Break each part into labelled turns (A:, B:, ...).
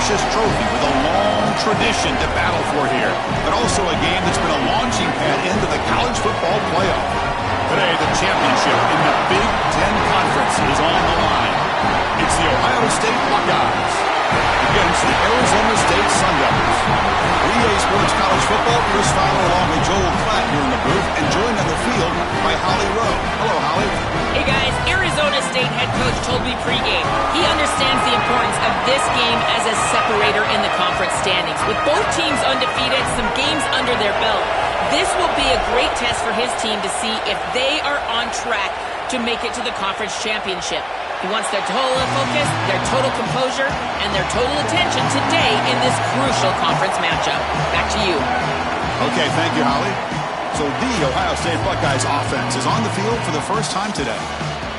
A: prestigious trophy with a long tradition to battle for here, but also a game that's been a launching pad into the college football playoff. Today, the championship in the Big Ten Conference is on the line. It's the Ohio State Buckeyes against the Arizona State Sun Devils. EA Sports College Football, Chris Fowler along with Joel Klatt here in the booth, and joined on the field by Holly Rowe. Hello, Holly.
B: Hey guys, Arizona State head coach told me pregame he understands the importance of this game as a separator in the conference standings. With both teams undefeated, some games under their belt, this will be a great test for his team to see if they are on track to make it to the conference championship. He wants their total focus, their total composure, and their total attention today in this crucial conference matchup. Back to you.
A: Okay, thank you, Holly. So the Ohio State Buckeyes offense is on the field for the first time today.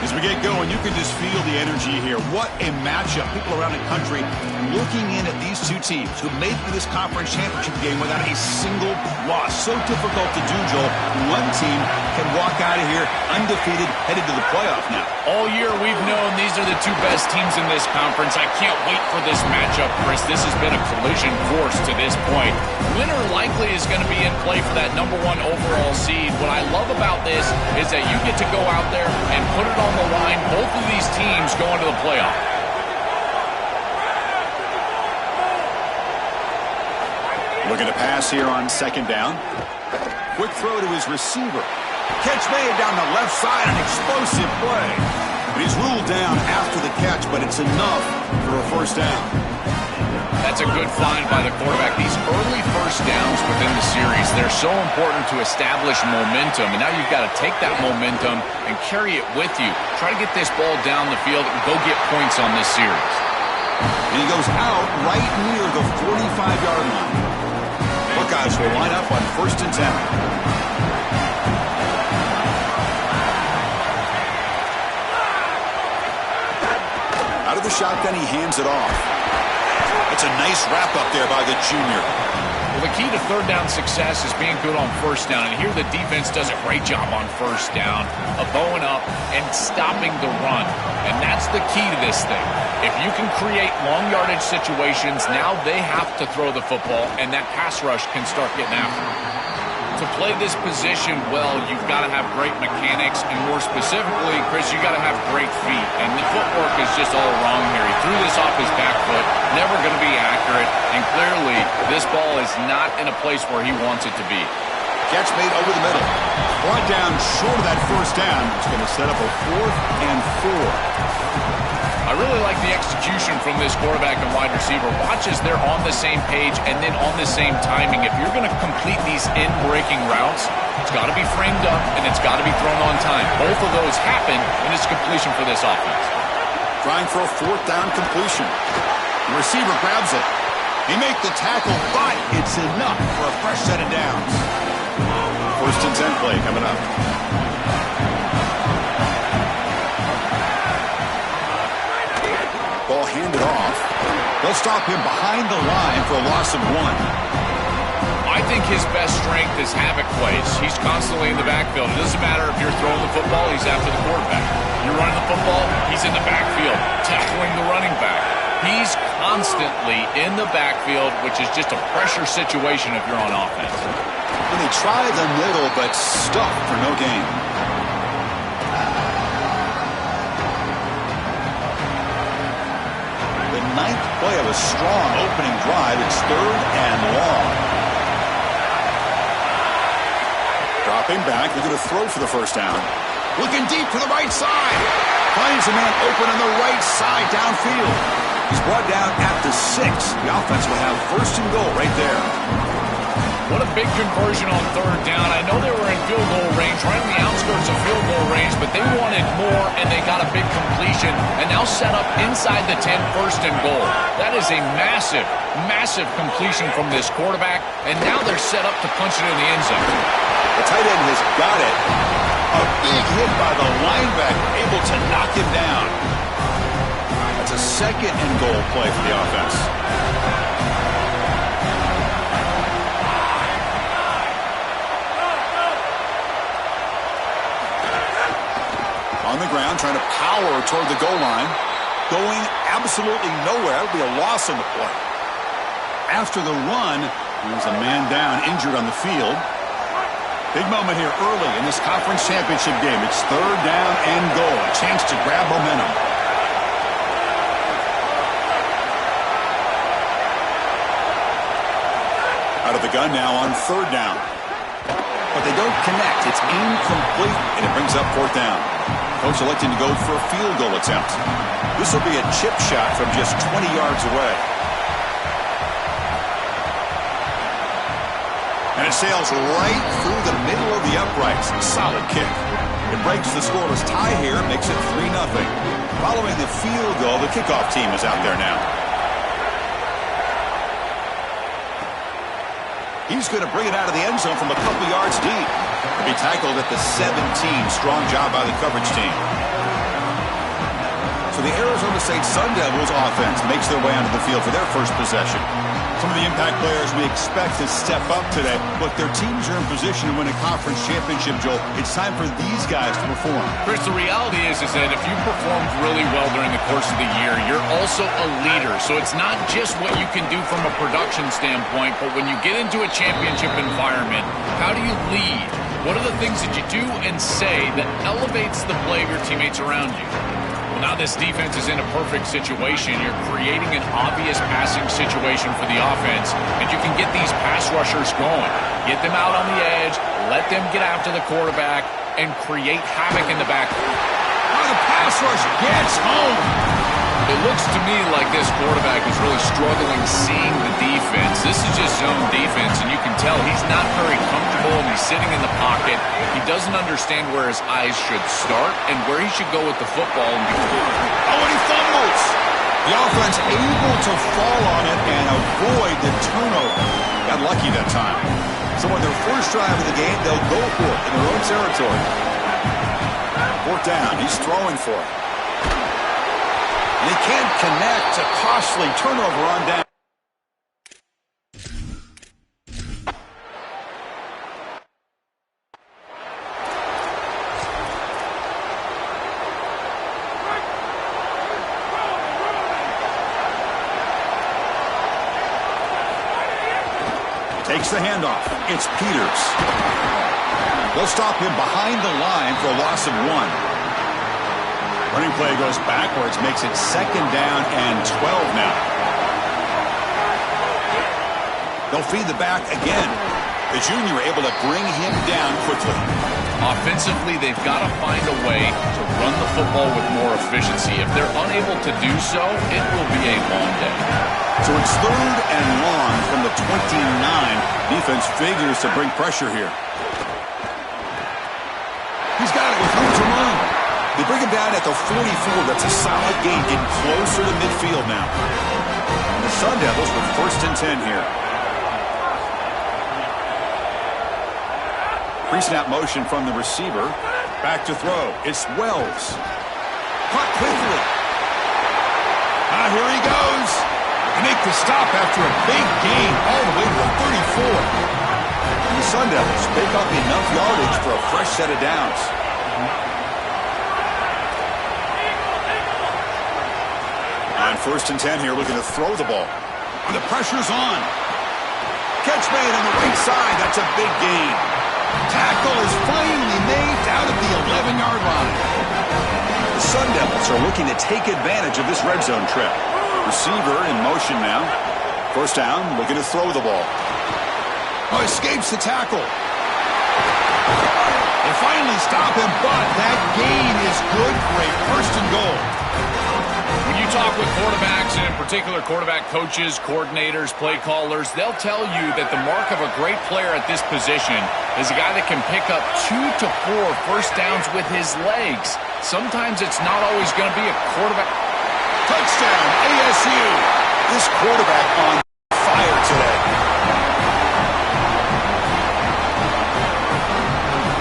A: As we get going, you can just feel the energy here. What a matchup. People around the country looking in at these two teams who made it to this conference championship game without a single loss. So difficult to do, Joel. One team can walk out of here undefeated, headed to the playoff now.
C: All year we've known these are the two best teams in this conference. I can't wait for this matchup, Chris. This has been a collision course to this point. Winner likely is going to be in play for that #1 overall seed. What I love about this is that you get to go out there and put it on the line. Both of these teams going to the playoff.
A: Looking to pass here on second down. Quick throw to his receiver. Catch made down the left side, an explosive play. But he's ruled down after the catch, but it's enough for a first down.
C: That's a good find by the quarterback. These early first downs within the series, they're so important to establish momentum. And now you've got to take that momentum and carry it with you. Try to get this ball down the field and go get points on this series.
A: And he goes out right near the 45-yard line. Buckeyes will line up on 1st and 10. Out of the shotgun, he hands it off. It's a nice wrap-up there by the junior.
C: Well, the key to third down success is being good on first down. And here the defense does a great job on first down of bowing up and stopping the run. And that's the key to this thing. If you can create long yardage situations, now they have to throw the football, and that pass rush can start getting after it. To play this position well, you've got to have great mechanics, and more specifically, Chris, you got to have great feet. And the footwork is just all wrong here. He threw this off his back foot, never going to be accurate, and clearly this ball is not in a place where he wants it to be.
A: Catch made over the middle. Brought down short of that first down. It's going to set up a 4th and 4.
C: I really like the execution from this quarterback and wide receiver. Watch as they're on the same page and then on the same timing. If you're going to complete these in-breaking routes, it's got to be framed up and it's got to be thrown on time. Both of those happen in this completion for this offense.
A: Trying for a 4th down completion. The receiver grabs it. He makes the tackle, but it's enough for a fresh set of downs. 1st and 10 play coming up. Ball handed off. They'll stop him behind the line for a loss of 1.
C: I think his best strength is havoc plays. He's constantly in the backfield. It doesn't matter if you're throwing the football, he's after the quarterback. You're running the football, he's in the backfield, tackling the running back. He's constantly in the backfield, which is just a pressure situation if you're on offense.
A: And they try the middle, but stuck for no gain. The 9th play of a strong opening drive. It's 3rd and long. Dropping back, they're going to throw for the first down. Looking deep to the right side. Finds a man open on the right side downfield. He's brought down at the 6. The offense will have 1st and goal right there.
C: What a big conversion on 3rd down. I know they were in field goal range, right on the outskirts of field goal range, but they wanted more, and they got a big completion, and now set up inside the 10, 1st and goal. That is a massive, massive completion from this quarterback, and now they're set up to punch it in the end zone.
A: The tight end has got it. A big hit by the linebacker, able to knock him down. That's a 2nd and goal play for the offense. On the ground, trying to power toward the goal line. Going absolutely nowhere. It'll be a loss on the play. After the run, there's a man down, injured on the field. Big moment here early in this conference championship game. It's 3rd down and goal. A chance to grab momentum. Out of the gun now on 3rd down. But they don't connect. It's incomplete, and it brings up 4th down. Coach electing to go for a field goal attempt. This will be a chip shot from just 20 yards away. And it sails right through the middle of the uprights. Solid kick. It breaks the scoreless tie here, makes it 3-0. Following the field goal, the kickoff team is out there now. He's going to bring it out of the end zone from a couple yards deep. He'll be tackled at the 17. Strong job by the coverage team. So the Arizona State Sun Devils offense makes their way onto the field for their first possession. Some of the impact players we expect to step up today. Look, their teams are in position to win a conference championship, Joel. It's time for these guys to perform.
C: Chris, the reality is that if you performed really well during the course of the year, you're also a leader. So it's not just what you can do from a production standpoint, but when you get into a championship environment, how do you lead? What are the things that you do and say that elevates the play of your teammates around you? Well, now this defense is in a perfect situation. You're creating an obvious passing situation for the offense, and you can get these pass rushers going. Get them out on the edge, let them get after the quarterback, and create havoc in the backfield.
A: Oh, the pass rush gets home.
C: It looks to me like this quarterback is really struggling seeing the defense. This is just zone defense, and you can tell he's not very comfortable, and he's sitting in the pocket. He doesn't understand where his eyes should start and where he should go with the football.
A: Oh, and he fumbles. The offense able to fall on it and avoid the turnover. Got lucky that time. So on their first drive of the game, they'll go for it in their own territory. 4th down. He's throwing for it. And he can't connect. A costly turnover on down. Takes the handoff. It's Peters. They'll stop him behind the line for a loss of 1. Running play goes backwards, makes it 2nd down and 12 now. They'll feed the back again. The junior able to bring him down quickly.
C: Offensively, they've got to find a way to run the football with more efficiency. If they're unable to do so, it will be a long day.
A: So it's 3rd and long from the 29. Defense figures to bring pressure here. He's got it with room to run. They bring him down at the 44. That's a solid gain, getting closer to midfield now. And the Sun Devils with 1st and 10 here. Pre-snap motion from the receiver. Back to throw. It's Wells. Caught quickly. Here he goes. They make the stop after a big gain all the way to the 34. And the Sun Devils pick up enough yardage for a fresh set of downs. On 1st and 10 here, looking to throw the ball. And the pressure's on. Catch made on the right side. That's a big gain. Tackle is finally made down at the 11-yard line. The Sun Devils are looking to take advantage of this red zone trip. Receiver in motion now. 1st down, looking to throw the ball. Oh, escapes the tackle. They finally stop him, but that gain is good for a 1st and goal.
C: When you talk with quarterbacks, and in particular quarterback coaches, coordinators, play callers, they'll tell you that the mark of a great player at this position is a guy that can pick up 2 to 4 first downs with his legs. Sometimes it's not always going to be a quarterback.
A: Touchdown, ASU. This quarterback on fire today.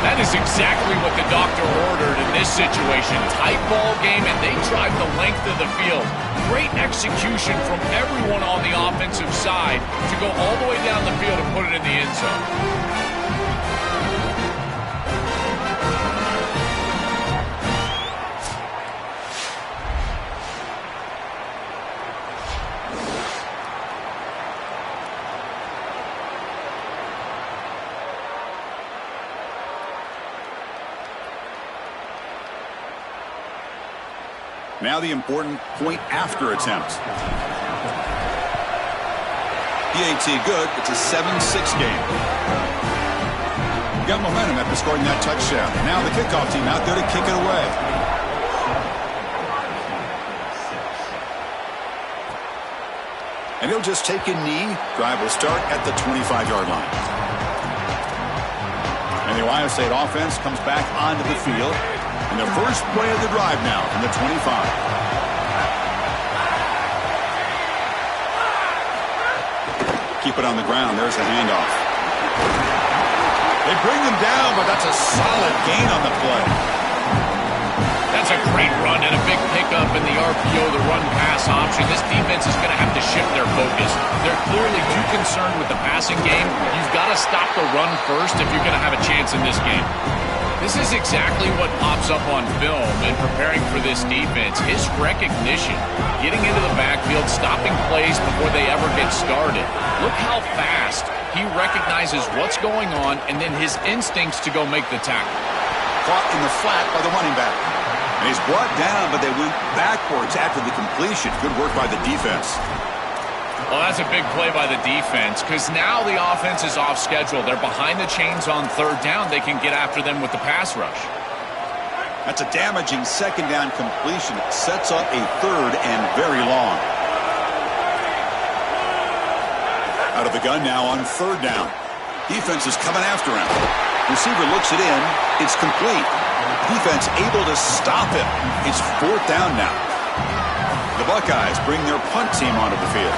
C: That is exactly what the doctor ordered in this situation. Tight ball game, and they drive the length of the field. Great execution from everyone on the offensive side to go all the way down the field and put it in the end zone.
A: Now the important point after attempt. PAT good. It's a 7-6 game. Got momentum after scoring that touchdown. Now the kickoff team out there to kick it away. And he'll just take a knee. Drive will start at the 25-yard line. And the Ohio State offense comes back onto the field. And the first play of the drive now from the 25. Keep it on the ground. There's the handoff. They bring them down, but that's a solid gain on the play.
C: That's a great run and a big pickup in the RPO, the run-pass option. This defense is going to have to shift their focus. They're clearly too concerned with the passing game. You've got to stop the run first if you're going to have a chance in this game. This is exactly what pops up on film in preparing for this defense. His recognition, getting into the backfield, stopping plays before they ever get started. Look how fast he recognizes what's going on and then his instincts to go make the tackle.
A: Caught in the flat by the running back. And he's brought down, but they went backwards after the completion. Good work by the defense.
C: Well, that's a big play by the defense because now the offense is off schedule. They're behind the chains on third down. They can get after them with the pass rush.
A: That's a damaging second down completion. It sets up a third and very long. Out of the gun now on third down. Defense is coming after him. Receiver looks it in. It's complete. Defense able to stop him. It's fourth down now. The Buckeyes bring their punt team onto the field.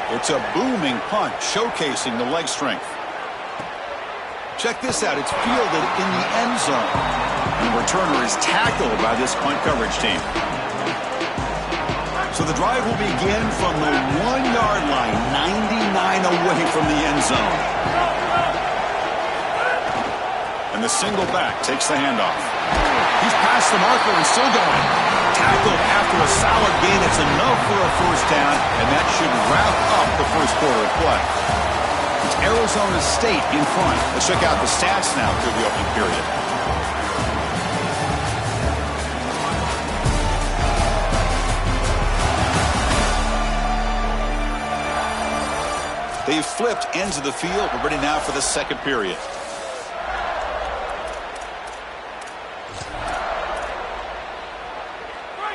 A: It's a booming punt, showcasing the leg strength. Check this out. It's fielded in the end zone. And the returner is tackled by this punt coverage team. So the drive will begin from the 1-yard line, 99 away from the end zone. And the single back takes the handoff. He's past the marker and still going. Tackled after a solid gain. It's enough for a first down, and that should wrap up the first quarter of play. It's Arizona State in front. Let's check out the stats now through the opening period. They've flipped ends of the field. We're ready now for the second period.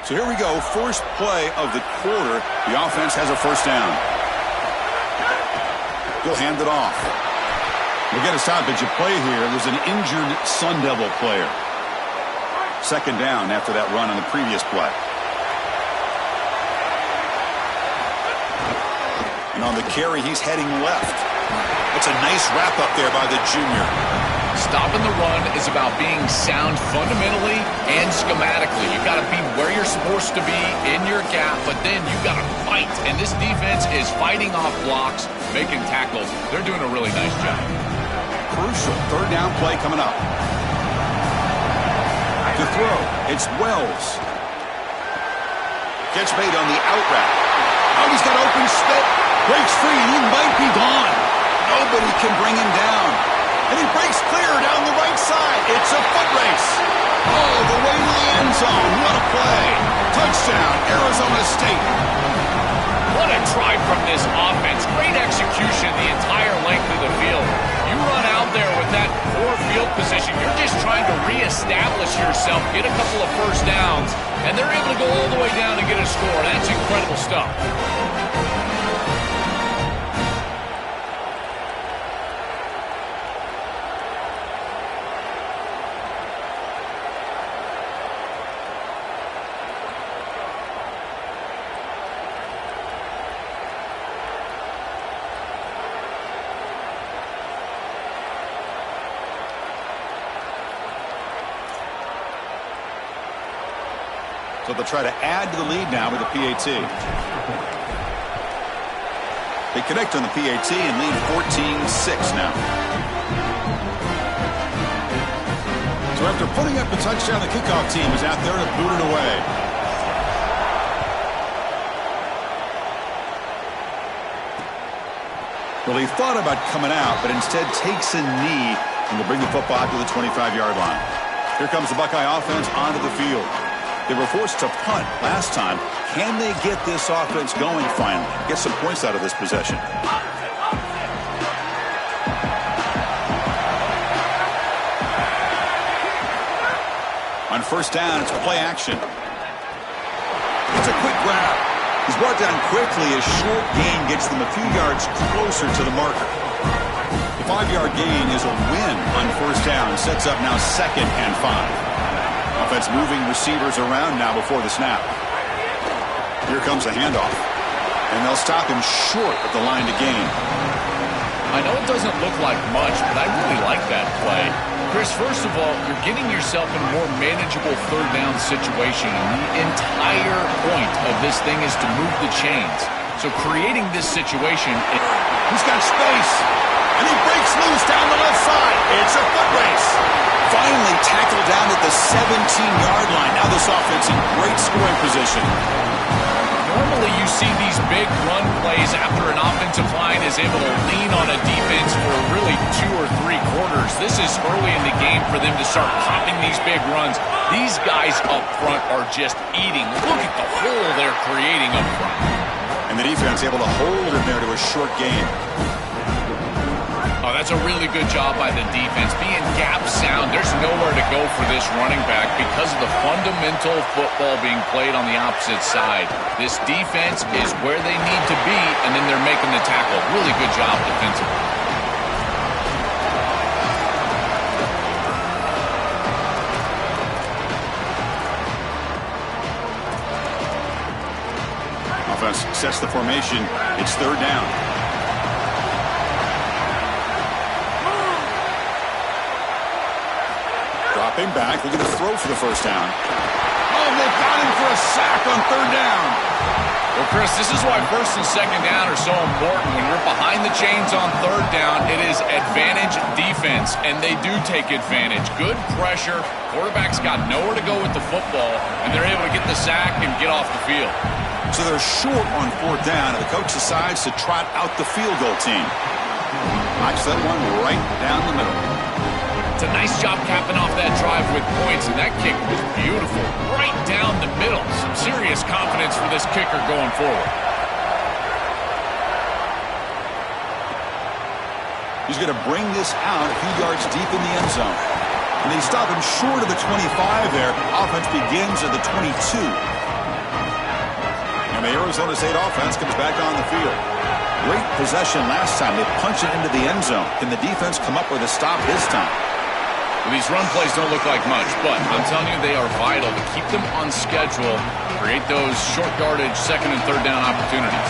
A: So here we go, first play of the quarter. The offense has a first down. He'll hand it off. We'll get a stoppage of play here. There's an injured Sun Devil player. Second down after that run on the previous play. And on the carry, he's heading left. That's a nice wrap up there by the junior.
C: Stopping the run is about being sound fundamentally and schematically. You've got to be where you're supposed to be in your gap, but then you've got to fight. And this defense is fighting off blocks, making tackles. They're doing a really nice job.
A: Crucial third down play coming up. To throw, it's Wells. Gets made on the out route. Oh, he's got open spit. Breaks free, and he might be gone. Nobody can bring him down. And he breaks clear down the right side. It's a foot race. Oh, the way to the end zone. What a play. Touchdown, Arizona State.
C: What a drive from this offense. Great execution the entire length of the field. You run out there with that poor field position. You're just trying to reestablish yourself, get a couple of first downs, and they're able to go all the way down and get a score. That's incredible stuff.
A: So they'll try to add to the lead now with the PAT. They connect on the PAT and lead 14-6 now. So after putting up the touchdown, the kickoff team is out there to boot it away. Well, he thought about coming out, but instead takes a knee and will bring the football out to the 25-yard line. Here comes the Buckeye offense onto the field. They were forced to punt last time. Can they get this offense going finally? Get some points out of this possession. On first down, it's play action. It's a quick grab. He's brought down quickly. A short gain gets them a few yards closer to the marker. The 5-yard gain is a win on first down. Sets up now 2nd and 5. Offense moving receivers around now before the snap. Here comes the handoff. And they'll stop him short of the line to gain.
C: I know it doesn't look like much, but I really like that play. Chris, first of all, you're getting yourself in a more manageable third down situation. And the entire point of this thing is to move the chains. So creating this situation...
A: He's got space. And he breaks loose down the left side. It's a foot race. Finally tackled down at the 17-yard line. Now this offense in great scoring position.
C: Normally you see these big run plays after an offensive line is able to lean on a defense for really 2 or 3 quarters. This is early in the game for them to start popping these big runs. These guys up front are just eating. Look at the hole they're creating up front.
A: And the defense able to hold him there to a short gain.
C: Oh, that's a really good job by the defense. Being gap sound, there's nowhere to go for this running back because of the fundamental football being played on the opposite side. This defense is where they need to be, and then they're making the tackle. Really good job defensively.
A: Offense sets the formation. It's third down. Dropping back, looking to throw for the first down. Oh, they've got him for a sack on third down.
C: Well, Chris, this is why first and second down are so important. When you're behind the chains on third down, it is advantage defense, and they do take advantage. Good pressure. Quarterback's got nowhere to go with the football, and they're able to get the sack and get off the field.
A: So they're short on fourth down, and the coach decides to trot out the field goal team. Knocks that one right down the middle.
C: It's a nice job capping off that drive with points, and that kick was beautiful. Right down the middle. Some serious confidence for this kicker going forward.
A: He's going to bring this out a few yards deep in the end zone. And they stop him short of the 25 there. Offense begins at the 22. And the Arizona State offense comes back on the field. Great possession last time. They punch it into the end zone. Can the defense come up with a stop this time?
C: Well, these run plays don't look like much, but I'm telling you they are vital to keep them on schedule, create those short yardage second and third down opportunities.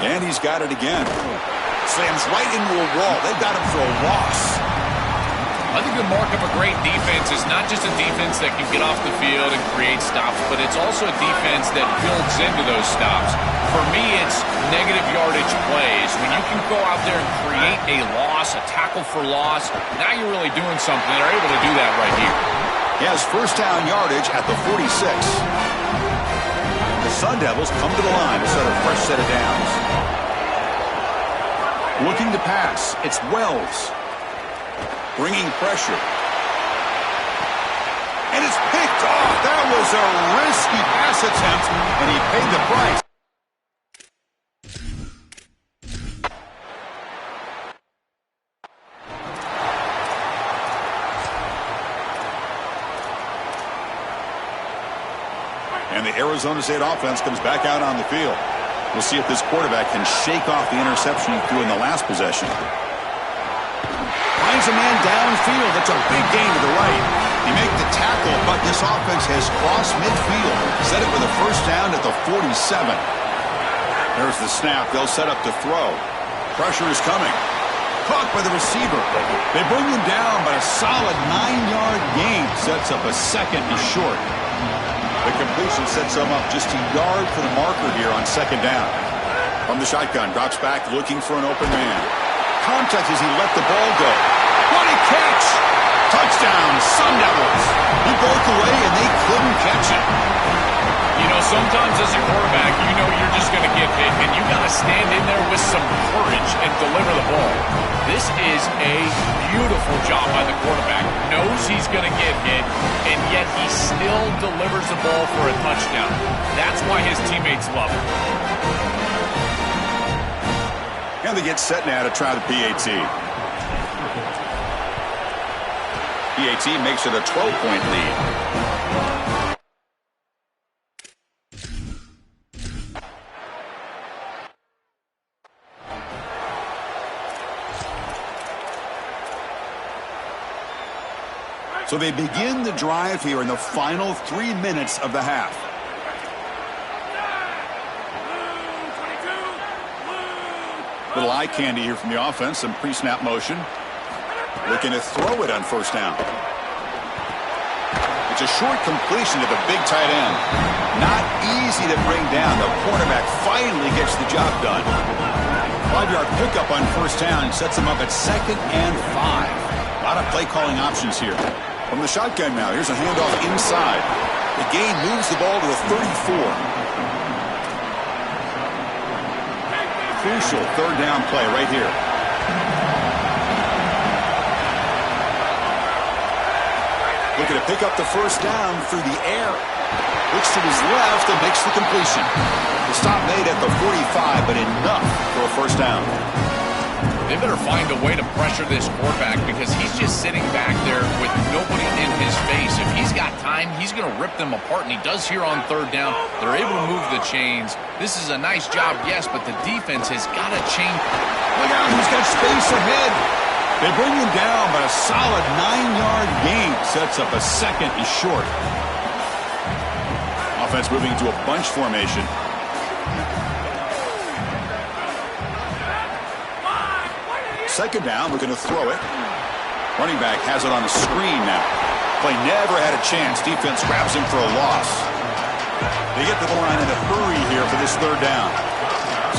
A: And he's got it again. Slams right into a wall. They've got him for a loss.
C: I think the mark of a great defense is not just a defense that can get off the field and create stops, but it's also a defense that builds into those stops. For me, it's negative yardage plays. When you can go out there and create a loss, a tackle for loss, now you're really doing something. They're able to do that right here.
A: He has first down yardage at the 46. The Sun Devils come to the line to set a fresh set of downs. Looking to pass. It's Wells. Bringing pressure. And it's picked off. That was a risky pass attempt, and he paid the price. And the Arizona State offense comes back out on the field. We'll see if this quarterback can shake off the interception he threw in the last possession. Finds a man downfield. That's a big gain to the right. He made the tackle, but this offense has crossed midfield. Set it with a first down at the 47. There's the snap. They'll set up to throw. Pressure is coming. Caught by the receiver. They bring him down, but a solid 9-yard gain sets up a second and short. The completion sets him up just a yard for the marker here on second down. From the shotgun, drops back looking for an open man. Contact as he let the ball go. What a catch! Touchdown, Sun Devils. He broke away and they couldn't catch him.
C: You know, Sometimes as a quarterback, you know you're just going to get hit, and you got to stand in there with some courage and deliver the ball. This is a beautiful job by the quarterback. Knows he's going to get hit, and yet he still delivers the ball for a touchdown. That's why his teammates love him.
A: And they get set now to try the PAT. PAT makes it a 12-point lead. So they begin the drive here in the final 3 minutes of the half. Little eye candy here from the offense, some pre-snap motion. Looking to throw it on first down. It's a short completion to the big tight end. Not easy to bring down. The quarterback finally gets the job done. 5-yard pickup on first down sets him up at 2nd and 5. A lot of play calling options here. From the shotgun now, here's a handoff inside. The gain moves the ball to a 34. Crucial third down play right here. Looking to pick up the first down through the air. Looks to his left and makes the completion. The stop made at the 45, but enough for a first down.
C: They better find a way to pressure this quarterback because he's just sitting back there with nobody in his face. If he's got time, he's going to rip them apart, and he does here on third down. They're able to move the chains. This is a nice job, yes, but the defense has got to change.
A: Look out, he's got space ahead. They bring him down, but a solid 9-yard gain sets up a 2nd and short. Offense moving into a bunch formation. Second down, looking to throw it. Running back has it on the screen now. Play never had a chance. Defense grabs him for a loss. They get to the line in a hurry here for this third down.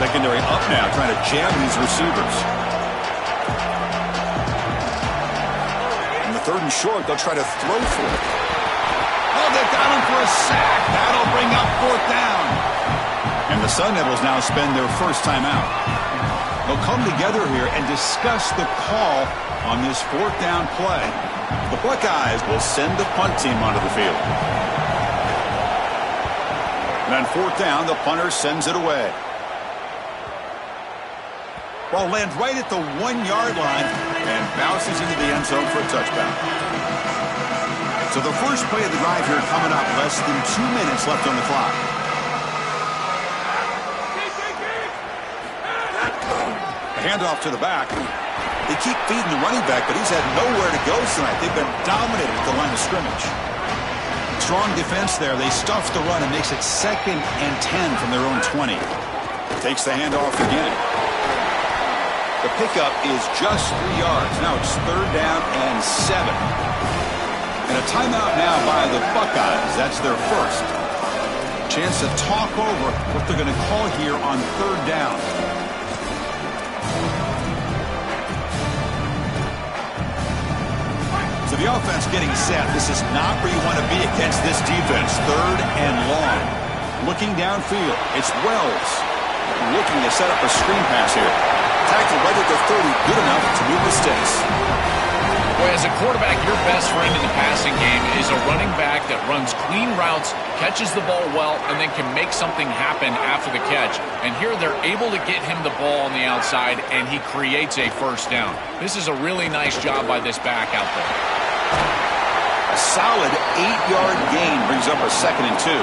A: Secondary up now, trying to jam these receivers. In the 3rd and short, they'll try to throw for it. Oh, they've got him for a sack. That'll bring up 4th down. And the Sun Devils now spend their first timeout. They'll come together here and discuss the call on this 4th down play. The Buckeyes will send the punt team onto the field. And on 4th down, the punter sends it away. Ball lands right at the 1-yard line and bounces into the end zone for a touchdown. So the first play of the drive here coming up, less than 2 minutes left on the clock. Handoff to the back. They keep feeding the running back, but he's had nowhere to go tonight. They've been dominated at the line of scrimmage. Strong defense there. They stuff the run and makes it 2nd and 10 from their own 20. Takes the handoff again. The pickup is just 3 yards. Now it's 3rd down and 7. And a timeout now by the Buckeyes. That's their first. Chance to talk over what they're going to call here on 3rd down. So the offense getting set. This is not where you want to be against this defense. 3rd and long. Looking downfield. It's Wells. Looking to set up a screen pass here. Tackled right at the 30. Good enough to move the sticks.
C: Boy, as a quarterback, your best friend in the passing game is a running back that runs clean routes, catches the ball well, and then can make something happen after the catch. And here they're able to get him the ball on the outside, and he creates a first down. This is a really nice job by this back out there.
A: A solid 8-yard gain brings up a 2nd and 2.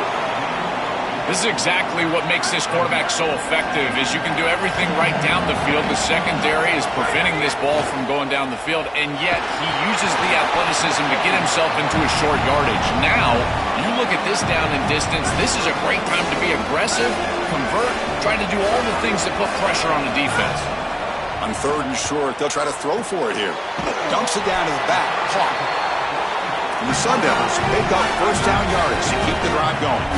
C: This is exactly what makes this quarterback so effective, is you can do everything right down the field. The secondary is preventing this ball from going down the field, and yet he uses the athleticism to get himself into a short yardage. Now, you look at this down and distance, this is a great time to be aggressive, convert, try to do all the things that put pressure on the defense.
A: On 3rd and short, they'll try to throw for it here. Dumps it down to the back. Caught. And the Sun Devils pick up first down yardage to keep the drive going.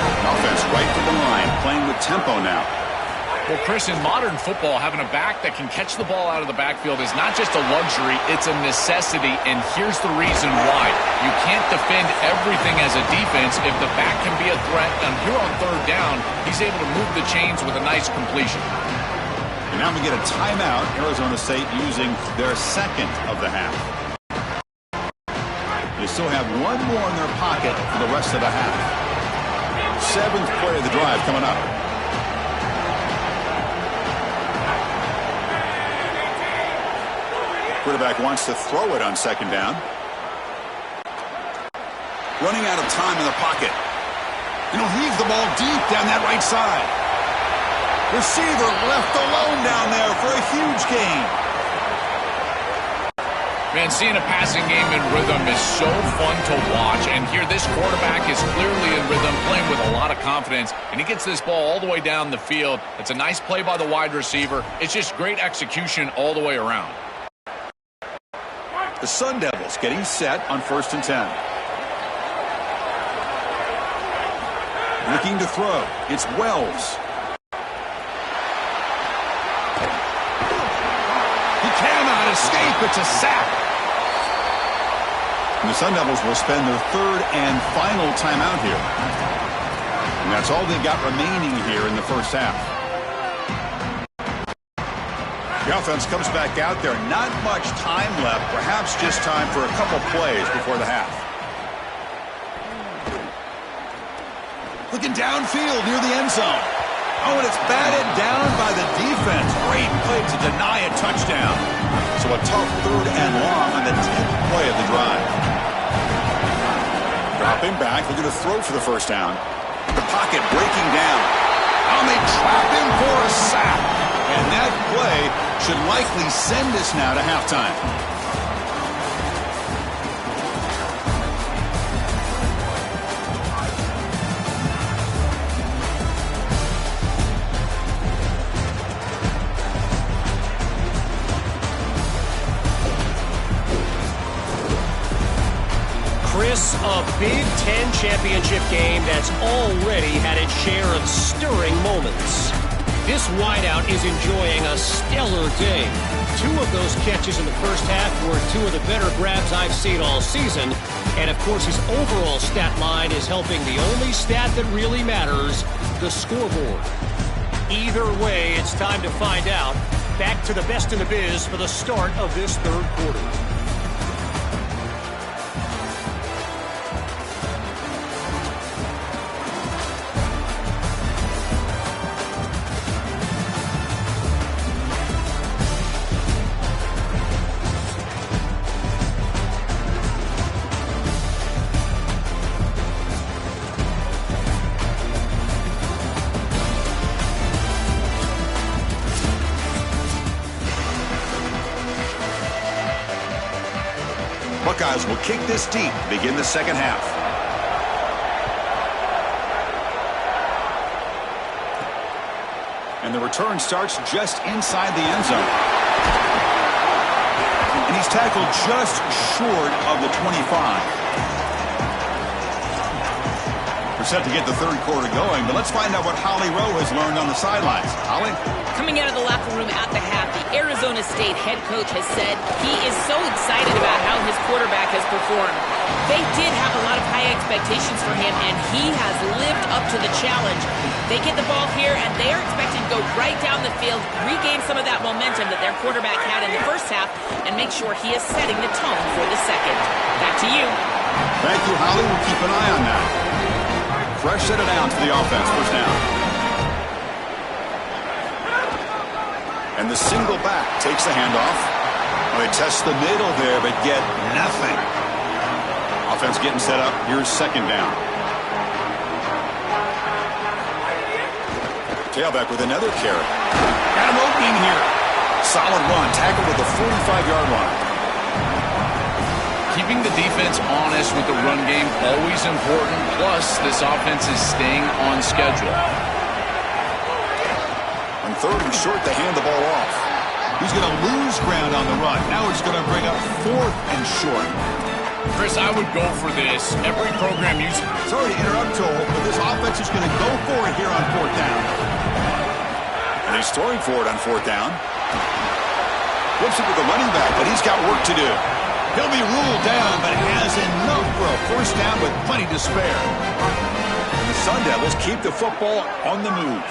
A: Offense right to the line, playing with tempo now.
C: Well, Chris, in modern football, having a back that can catch the ball out of the backfield is not just a luxury, it's a necessity, and here's the reason why. You can't defend everything as a defense if the back can be a threat, and here on third down, he's able to move the chains with a nice completion.
A: And now we get a timeout. Arizona State using their second of the half. They still have one more in their pocket for the rest of the half. Seventh play of the drive coming up. Quarterback wants to throw it on second down. Running out of time in the pocket. And he'll heave the ball deep down that right side. Receiver left alone down there for a huge gain.
C: Man, seeing a passing game in rhythm is so fun to watch. And here this quarterback is clearly in rhythm, playing with a lot of confidence. And he gets this ball all the way down the field. It's a nice play by the wide receiver. It's just great execution all the way around.
A: The Sun Devils getting set on 1st and 10. Looking to throw. It's Wells. He cannot escape. It's a sack. And the Sun Devils will spend their third and final timeout here. And that's all they've got remaining here in the first half. The offense comes back out there. Not much time left. Perhaps just time for a couple plays before the half. Looking downfield near the end zone. Oh, and it's batted down by the defense. Great play to deny a touchdown. So a tough third and long on the 10th play of the drive. Dropping back, looking to throw for the first down. The pocket breaking down. Oh, and they trap him for a sack. And that play should likely send us now to halftime.
D: Chris, a Big Ten championship game that's already had its share of stirring moments. This wideout is enjoying a stellar day. 2 of those catches in the first half were 2 of the better grabs I've seen all season. And, of course, his overall stat line is helping the only stat that really matters, the scoreboard. Either way, it's time to find out. Back to the best in the biz for the start of this third quarter.
A: Buckeyes will kick this deep to begin the second half. And the return starts just inside the end zone. And he's tackled just short of the 25. We're set to get the third quarter going, but let's find out what Holly Rowe has learned on the sidelines. Holly?
B: Coming out of the locker room at the half, the Arizona State head coach has said he is so excited about how his quarterback has performed. They did have a lot of high expectations for him, and he has lived up to the challenge. They get the ball here, and they are expected to go right down the field, regain some of that momentum that their quarterback had in the first half, and make sure he is setting the tone for the second. Back to you.
A: Thank you, Holly. We'll keep an eye on that. Fresh set of downs for the offense. First down. And the single back takes the handoff. Well, they test the middle there, but get nothing. Offense getting set up. Here's second down. Tailback with another carry. Got an opening here. Solid run. Tackled at the 45-yard line.
C: Keeping the defense honest with the run game, always important. Plus, this offense is staying on schedule.
A: On third and short, they hand the ball off. He's going to lose ground on the run. Now it's going to bring up 4th and short.
C: Chris, I would go for this. Every program uses...
A: Sorry to interrupt, Joel, but this offense is going to go for it here on 4th down. And he's throwing for it on fourth down. Flips it to the running back, but he's got work to do. He'll be ruled down, but has enough for a first down with plenty to spare. And the Sun Devils keep the football on the move.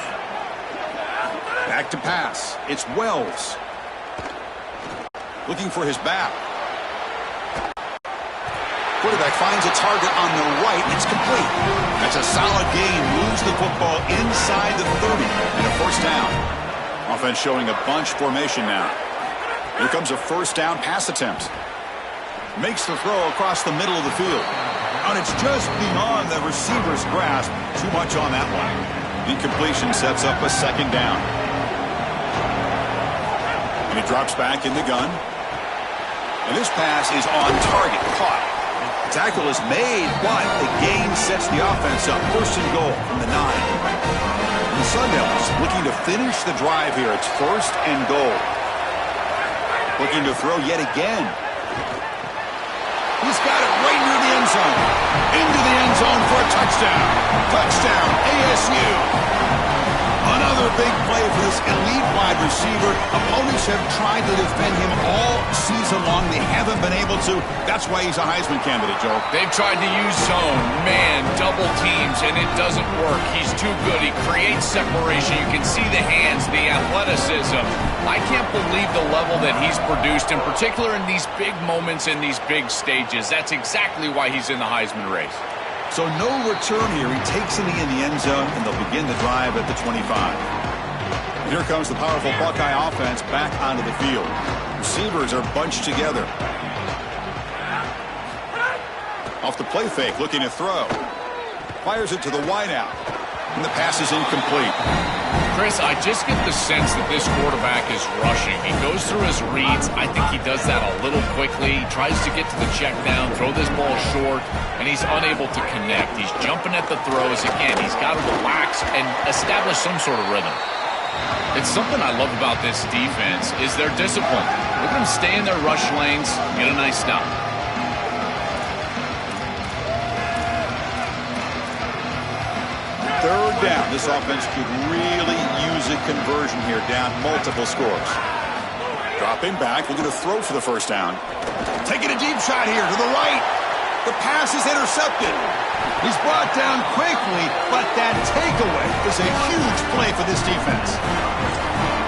A: Back to pass. It's Wells. Looking for his back. Quarterback finds a target on the right. It's complete. That's a solid gain. Moves the football inside the 30 and a first down. Offense showing a bunch formation now. Here comes a first down pass attempt. Makes the throw across the middle of the field. And it's just beyond the receiver's grasp. Too much on that one. Incompletion sets up a second down. And he drops back in the gun. And this pass is on target. Caught. Tackle is made, but the gain sets the offense up. First and goal from the 9. And the Sun Devils looking to finish the drive here. It's first and goal. Looking to throw yet again. He's got it right near the end zone. Into the end zone for a touchdown. Touchdown, ASU. Another big play for this elite wide receiver. Opponents have tried to defend him all season long. They haven't been able to. That's why he's a Heisman candidate, Joe.
C: They've tried to use zone, man, double teams, and it doesn't work. He's too good. He creates separation. You can see the hands, the athleticism. I can't believe the level that he's produced, in particular in these big moments, in these big stages. That's exactly why he's in the Heisman race.
A: So no return here. He takes it in the end zone, and they'll begin the drive at the 25. And here comes the powerful Buckeye offense back onto the field. Receivers are bunched together. Off the play fake, looking to throw. Fires it to the wideout. And the pass is incomplete.
C: Chris, I just get the sense that this quarterback is rushing. He goes through his reads. I think he does that a little quickly. He tries to get to the check down, throw this ball short, and he's unable to connect. He's jumping at the throws. Again, he's got to relax and establish some sort of rhythm. It's something I love about this defense is their discipline. Look at them stay in their rush lanes, get a nice stop.
A: Third down. This offense could really use a conversion here, down multiple scores. Dropping back, looking to throw for the first down. Taking a deep shot here to the right. The pass is intercepted. He's brought down quickly, but that takeaway is a huge play for this defense.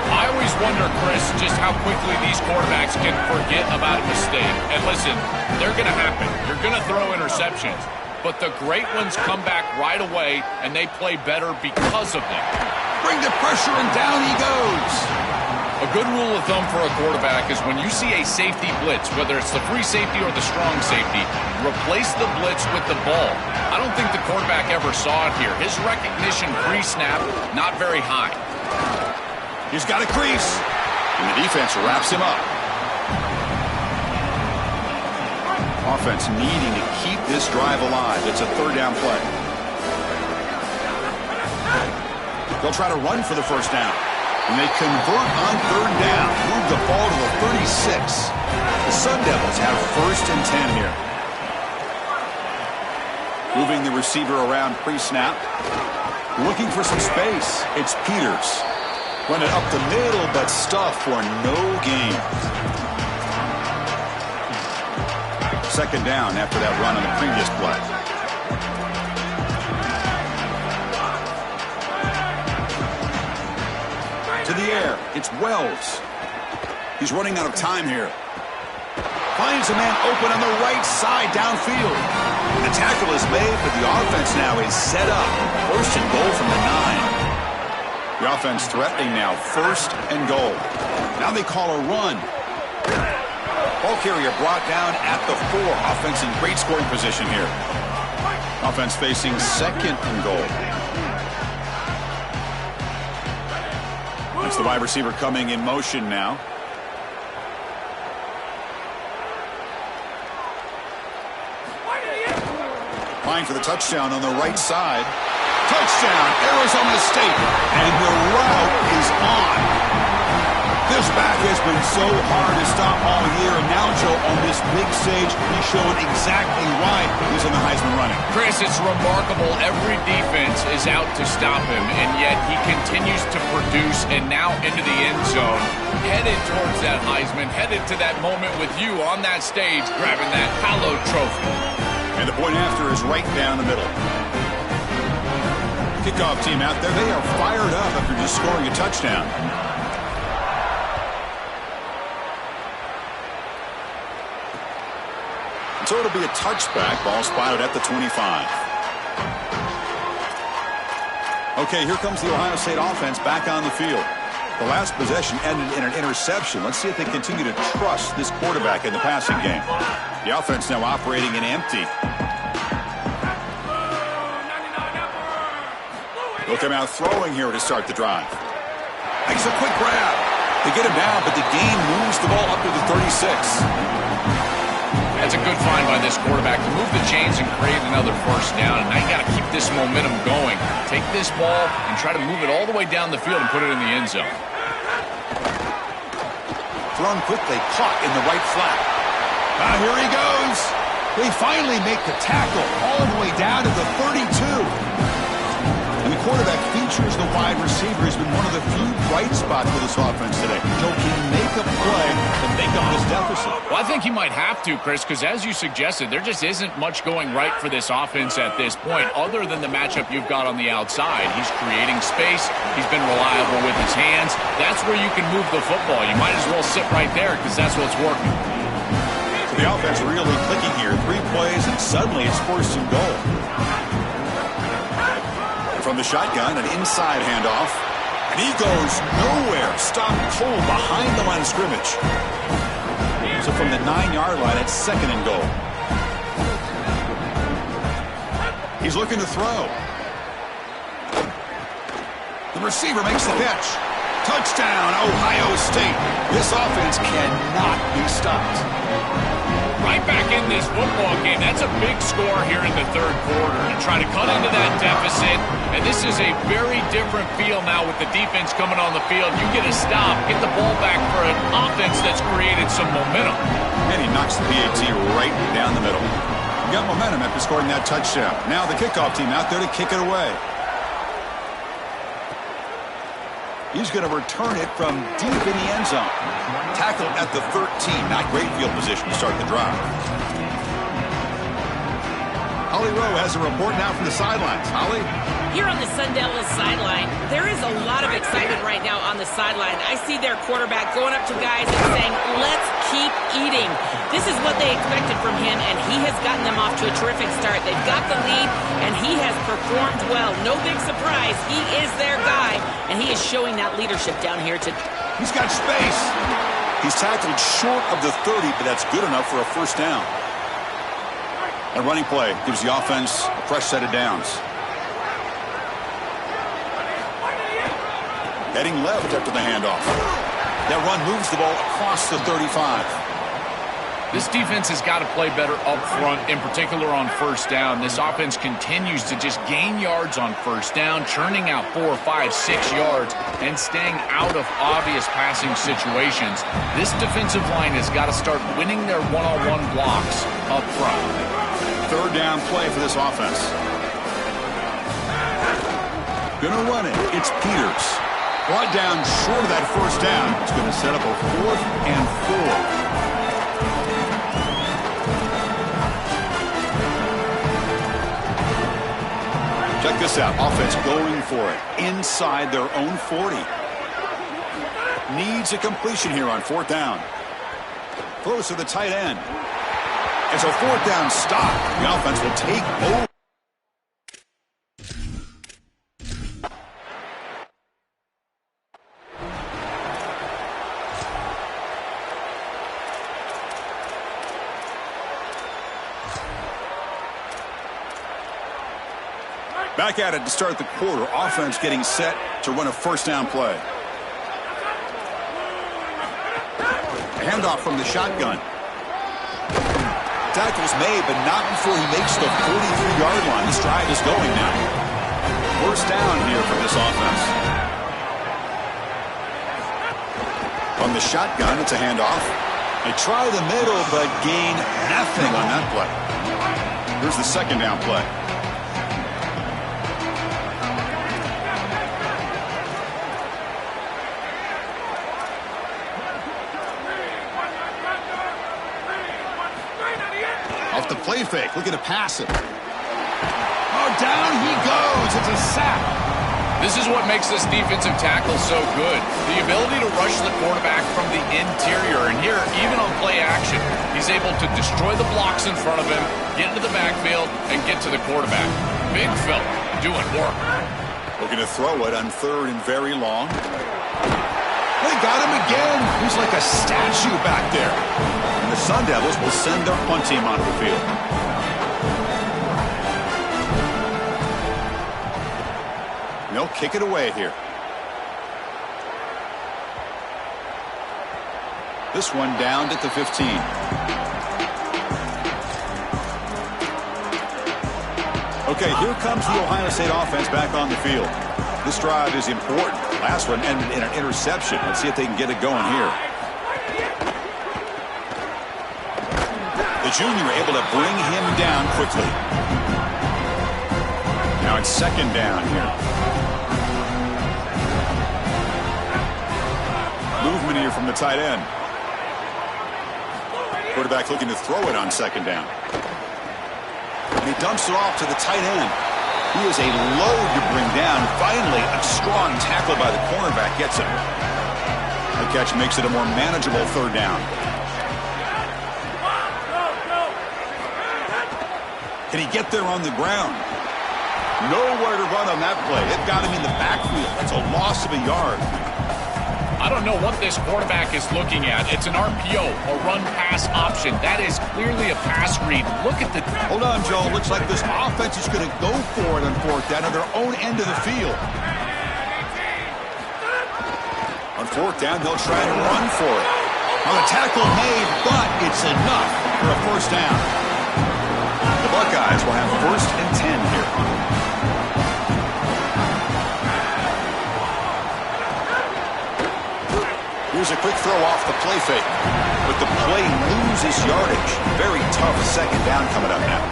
C: I always wonder, Chris, just how quickly these quarterbacks can forget about a mistake. And listen, they're going to happen. You're going to throw interceptions. But the great ones come back right away, and they play better because of them.
A: Bring the pressure, and down he goes.
C: A good rule of thumb for a quarterback is when you see a safety blitz, whether it's the free safety or the strong safety, replace the blitz with the ball. I don't think the quarterback ever saw it here. His recognition pre-snap, not very high.
A: He's got a crease, and the defense wraps him up. Offense needing to keep this drive alive. It's a third down play. They'll try to run for the first down. And they convert on third down. Move the ball to the 36. The Sun Devils have first and 10 here. Moving the receiver around pre-snap. Looking for some space. It's Peters. Running up the middle, but stuffed for no gain. Second down after that run on the previous play. To the air, it's Wells. He's running out of time here. Finds a man open on the right side downfield. The tackle is made, but the offense now is set up. First and goal from the 9. The offense threatening now, first and goal. Now they call a run. Ball carrier brought down at the 4. Offense in great scoring position here. Offense facing second and goal. That's the wide receiver coming in motion now. Line for the touchdown on the right side. Touchdown, Arizona State. And the route is on. This back has been so hard to stop all year, and now, Joe, on this big stage, he's showing exactly why he's in the Heisman running.
C: Chris, it's remarkable. Every defense is out to stop him, and yet he continues to produce, and now into the end zone, headed towards that Heisman, headed to that moment with you on that stage, grabbing that hallowed trophy.
A: And the point after is right down the middle. Kickoff team out there, they are fired up after just scoring a touchdown. So it'll be a touchback. Ball spotted at the 25. Okay, here comes the Ohio State offense back on the field. The last possession ended in an interception. Let's see if they continue to trust this quarterback in the passing game. The offense now operating in empty. They'll come out throwing here to start the drive. Makes a quick grab. They get him down, but the gain moves the ball up to the 36.
C: That's a good find by this quarterback to move the chains and create another first down. And now you got to keep this momentum going. Take this ball and try to move it all the way down the field and put it in the end zone.
A: Thrown quickly, caught in the right flat. Here he goes. They finally make the tackle all the way down to the 32. And the quarterback features the wide receiver. Has been one of the few bright spots for this offense today. Joe can make a play and make up this deficit.
C: Well, I think he might have to, Chris, because as you suggested, there just isn't much going right for this offense at this point, other than the matchup you've got on the outside. He's creating space. He's been reliable with his hands. That's where you can move the football. You might as well sit right there because that's what's working.
A: So the offense really clicking here. 3 plays, and suddenly it's first and goal. From the shotgun, an inside handoff. And he goes nowhere. Stopped cold behind the line of scrimmage. So from the 9-yard line, it's second and goal. He's looking to throw. The receiver makes the catch. Touchdown, Ohio State. This offense cannot be stopped.
C: Right back in this football game. That's a big score here in the third quarter to try to cut into that deficit. And this is a very different feel now with the defense coming on the field. You get a stop, get the ball back for an offense that's created some momentum.
A: And he knocks the PAT right down the middle. He got momentum after scoring that touchdown. Now the kickoff team out there to kick it away. He's going to return it from deep in the end zone. Tackled at the 13. Not great field position to start the drive. Holly Rowe has a report now from the sidelines. Holly?
B: Here on the Sun Devils sideline, there is a lot of excitement right now on the sideline. I see their quarterback going up to guys and saying, let's keep eating. This is what they expected from him, and he has gotten them off to a terrific start. They've got the lead, and he has performed well. No big surprise. He is their guy, and he is showing that leadership down here today.
A: He's got space. He's tackled short of the 30, but that's good enough for a first down. A running play gives the offense a fresh set of downs. Heading left after the handoff. That run moves the ball across the 35.
C: This defense has got to play better up front, in particular on first down. This offense continues to just gain yards on first down, churning out 4, 5, 6 yards, and staying out of obvious passing situations. This defensive line has got to start winning their one-on-one blocks up front.
A: Third down play for this offense. Gonna run it. It's Peters. Brought down short of that first down. It's going to set up a 4th and 4. Check this out. Offense going for it inside their own 40. Needs a completion here on 4th down. Throws to the tight end. It's a 4th down stop. The offense will take over. Back at it to start the quarter. Offense getting set to run a first down play. A handoff from the shotgun. Tackle's made, but not before he makes the 43-yard line. This drive is going now. First down here for this offense. From the shotgun, it's a handoff. They try the middle, but gain nothing on that play. Here's the second down play. Off the play fake, looking to pass it. Oh, down he goes. It's a sack.
C: This is what makes this defensive tackle so good. The ability to rush the quarterback from the interior. And here, even on play action, he's able to destroy the blocks in front of him, get into the backfield, and get to the quarterback. Big fella doing work.
A: Looking to throw it on third and very long. They got him again. He's like a statue back there. And the Sun Devils will send their punt team onto the field. They'll kick it away here. This one down at the 15. Okay, here comes the Ohio State offense back on the field. This drive is important. Last one ended in an interception. Let's see if they can get it going here. The junior able to bring him down quickly. Now it's second down here. Movement here from the tight end. Quarterback looking to throw it on second down. And he dumps it off to the tight end. He is a load to bring down. Finally, a strong tackle by the cornerback gets him. The catch makes it a more manageable third down. Can he get there on the ground? Nowhere to run on that play. It got him in the backfield. That's a loss of a yard.
C: I don't know what this quarterback is looking at. It's an RPO, a run-pass option. That is clearly a pass read. Look at the...
A: Hold on, Joe. Looks like this offense is going to go for it on fourth down on their own end of the field. On fourth down, they'll try to run for it. On a tackle made, but it's enough for a first down. The Buckeyes will have first and 10 here. Here's a quick throw off the play fake. But the play loses yardage. Very tough second down coming up now.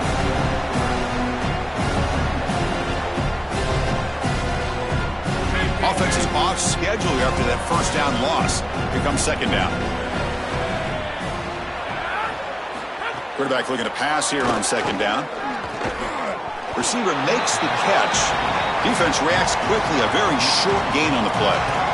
A: Offense is off schedule after that first down loss. Here comes second down. Quarterback looking to pass here on second down. Receiver makes the catch. Defense reacts quickly. A very short gain on the play.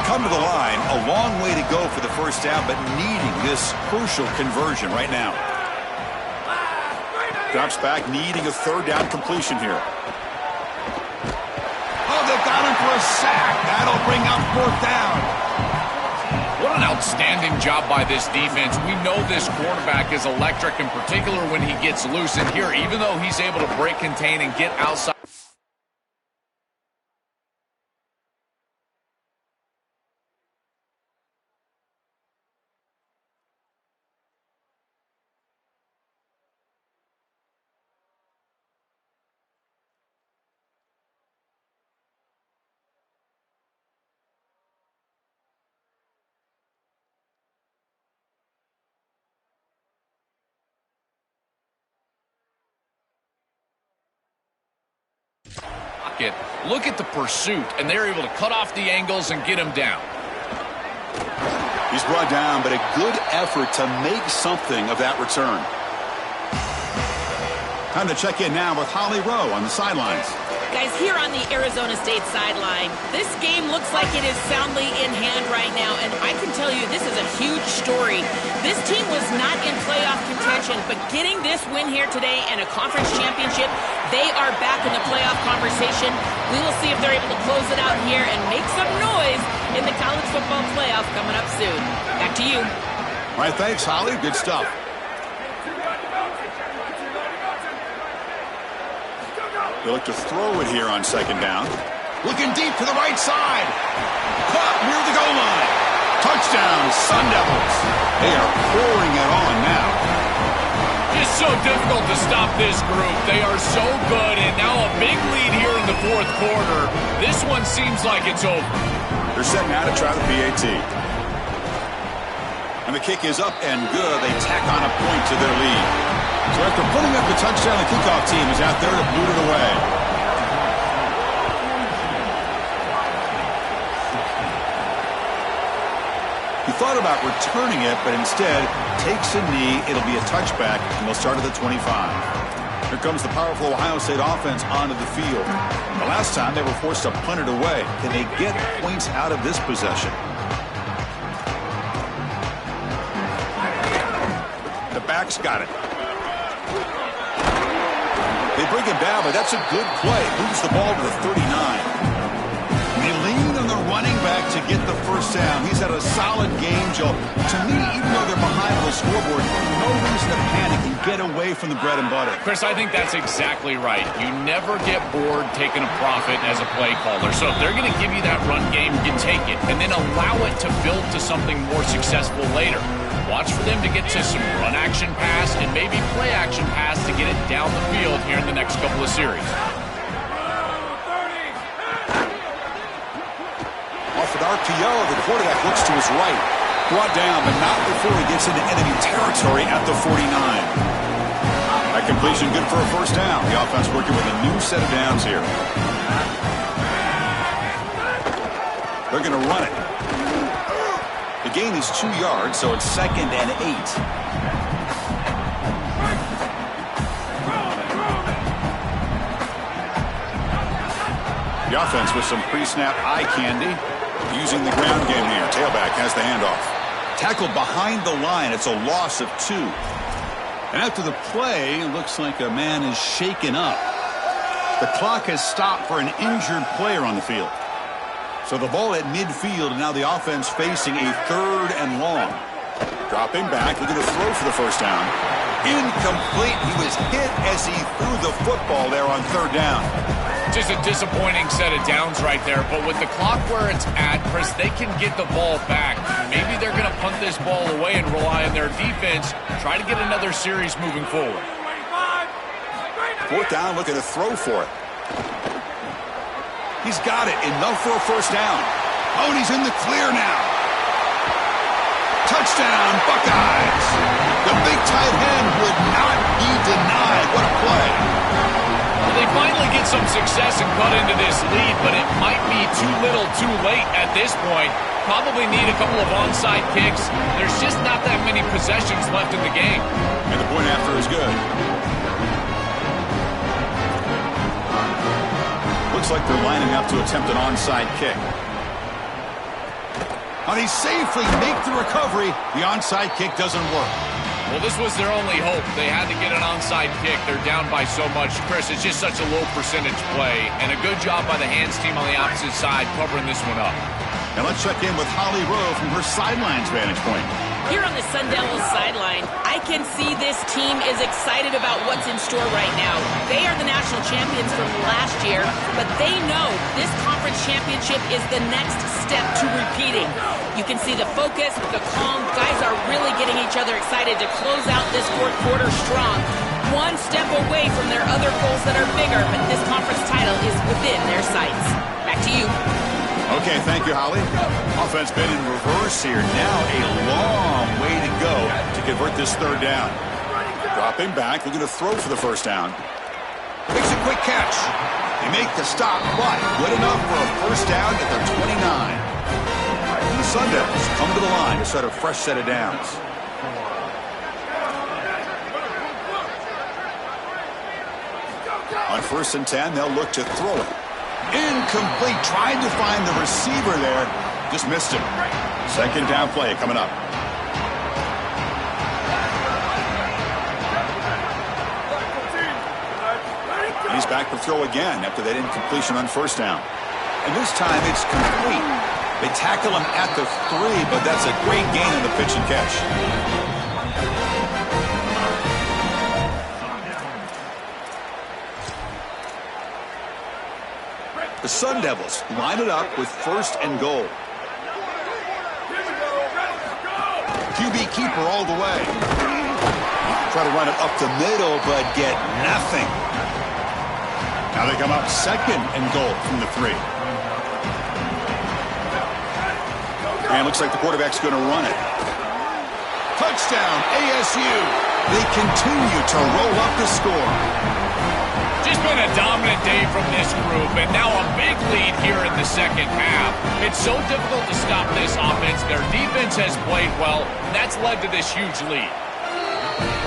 A: Come to the line, a long way to go for the first down, but needing this crucial conversion right now. Drops back, needing a third down completion here. Oh, they've got him for a sack. That'll bring up fourth down.
C: What an outstanding job by this defense. We know this quarterback is electric, in particular when he gets loose. And here, even though he's able to break, contain, and get outside. Look at the pursuit, and they're able to cut off the angles and get him down.
A: He's brought down, but a good effort to make something of that return. Time to check in now with Holly Rowe on the sidelines.
B: Guys, here on the Arizona State sideline, this game looks like it is soundly in hand right now, and I can tell you this is a huge story. This team was not in playoff contention, but getting this win here today and a conference championship, they are back in the playoff conversation. We will see if they're able to close it out here and make some noise in the college football playoff coming up soon. Back to you.
A: All right, thanks, Holly. Good stuff. They look to throw it here on second down. Looking deep to the right side. Caught near the goal line. Touchdown, Sun Devils. They are pouring it on now.
C: Just So difficult to stop this group. They are so good, and now a big lead here in the fourth quarter. This one seems like it's over.
A: They're setting out to try the PAT. And the kick is up and good. They tack on a point to their lead. So after putting up the touchdown, the kickoff team is out there to boot it away. He thought about returning it, but instead takes a knee. It'll be a touchback, and they'll start at the 25. Here comes the powerful Ohio State offense onto the field. The last time they were forced to punt it away. Can they get points out of this possession? The back's got it. They bring him down, but that's a good play. Moves the ball to the 39. They lean on the running back to get the first down. He's had a solid game, Joe. To me, even though they're behind on the scoreboard, no reason to panic and get away from the bread and butter.
C: Chris, I think that's exactly right. You never get bored taking a profit as a play caller. So if they're going to give you that run game, you take it. And then allow it to build to something more successful later. Watch for them to get to some run action pass and maybe play action pass to get it down the field here in the next couple of series.
A: Off with RPO, the quarterback looks to his right. Brought down, but not before he gets into enemy territory at the 49. That completion good for a first down. The offense working with a new set of downs here. They're going to run it. The gain is 2 yards, so it's 2nd and 8. The offense with some pre-snap eye candy. Using the ground game here. Tailback has the handoff. Tackled behind the line. It's a loss of 2. And after the play, it looks like a man is shaken up. The clock has stopped for an injured player on the field. So the ball at midfield, and now the offense facing a 3rd and long. Dropping back, looking to throw for the first down. Incomplete. He was hit as he threw the football there on 3rd down.
C: Just a disappointing set of downs right there, but with the clock where it's at, Chris, they can get the ball back. Maybe they're going to punt this ball away and rely on their defense, try to get another series moving forward.
A: 4th down, looking to throw for it. He's got it, enough for a first down. Oh, and he's in the clear now. Touchdown, Buckeyes. The big tight end would not be denied. What a play.
C: They finally get some success and cut into this lead, but it might be too little too late at this point. Probably need a couple of onside kicks. There's just not that many possessions left in the game.
A: And the point after is good. Looks like they're lining up to attempt an onside kick. And he safely make the recovery. The onside kick doesn't work.
C: Well, this was their only hope. They had to get an onside kick. They're down by so much. Chris, it's just such a low percentage play, and a good job by the hands team on the opposite side covering this one up.
A: Now let's check in with Holly Rowe from her sidelines vantage point.
B: Here on the Sun Devils sideline, I can see this team is excited about what's in store right now. They are the national champions from last year, but they know this conference championship is the next step to repeating. You can see the focus, the calm. Guys are really getting each other excited to close out this fourth quarter strong. One step away from their other goals that are bigger, but this conference title is within their sights. Back to you.
A: Okay, thank you, Holly. Offense been in reverse here. Now a long way to go to convert this 3rd down. Dropping back, looking to throw for the first down. Makes a quick catch. They make the stop, but good enough for a first down at the 29. The Sun Devils come to the line to set a fresh set of downs. On 1st and 10, they'll look to throw it. Incomplete. Trying to find the receiver there. Just missed him. 2nd down play coming up. He's back to throw again after that incompletion on 1st down. And this time it's complete. They tackle him at the 3, but that's a great gain on the pitch and catch. The Sun Devils line it up with 1st and goal. QB keeper all the way. Try to run it up the middle, but get nothing. Now they come up 2nd and goal from the 3. And looks like the quarterback's going to run it. Touchdown, ASU. They continue to roll up the score.
C: Just been a dominant day from this group, and now a big lead here in the second half. It's so difficult to stop this offense. Their defense has played well. That's led to this huge lead.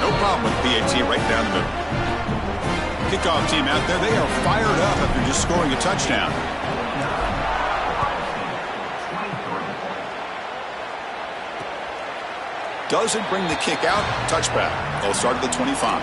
A: No problem with PAT right down the middle. Kickoff team out there, they are fired up after just scoring a touchdown. Doesn't bring the kick out. Touchback. They'll start at the 25.